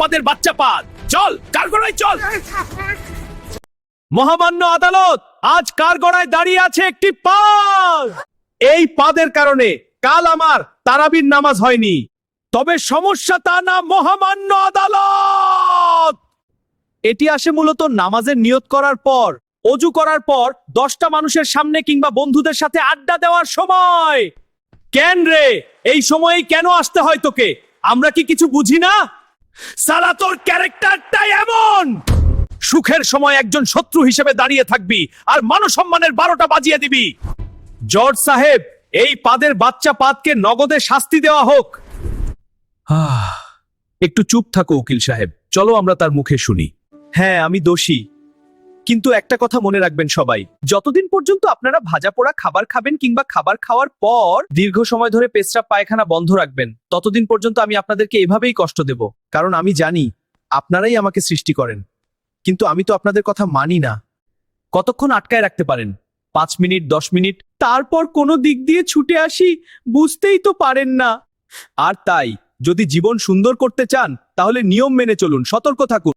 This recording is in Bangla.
পাদের বাচ্চা পাদ, চল কাঠগড়ায় চল। মহামান্য আদালত, আজ কাঠগড়ায় দাঁড়িয়ে আছে একটি পাদ। এই পাদের কারণে কাল আমার তারাবির নামাজ হয়নি। তবে সমস্যা তা না মহামান্য আদালত, এটি আসে মূলত নামাজের নিয়ত করার পর, অজু করার পর 10টা মানুষের সামনে কিংবা বন্ধুদের সাথে আড্ডা দেওয়ার সময়। কেন রে, এই সময়েই কেন আসতে হয় তোকে? আমরা কি কিছু বুঝি না? সালা তোর ক্যারেক্টারটাই এমন। সুখের সময় একজন শত্রু হিসেবে দাঁড়িয়ে থাকবি আর মানসম্মানের 12টা বাজিয়ে দিবি। জর্জ সাহেব, এই পাদের বাচ্চা পাদকে নগদে শাস্তি দেওয়া হোক। একটু চুপ থাকো উকিল সাহেব, চলো আমরা তার মুখে শুনি। হ্যাঁ, আমি দোষী, কিন্তু একটা কথা মনে রাখবেন সবাই, যতদিন পর্যন্ত আপনারা ভাজা পোড়া খাবার খাবেন কিংবা খাবার খাওয়ার পর দীর্ঘ সময় ধরে পেশাব পায়খানা বন্ধ রাখবেন, ততদিন পর্যন্ত আমি আপনাদেরকে এভাবেই কষ্ট দেব। কারণ আমি জানি আপনারাই আমাকে সৃষ্টি করেন, কিন্তু আমি তো আপনাদের কথা মানি না। কতক্ষণ আটকায় রাখতে পারেন? 5 মিনিট, 10 মিনিট, তারপর কোনো দিক দিয়ে ছুটে আসি, বুঝতেই তো পারেন না। আর তাই যদি জীবন সুন্দর করতে চান তাহলে নিয়ম মেনে চলুন, সতর্ক থাকুন।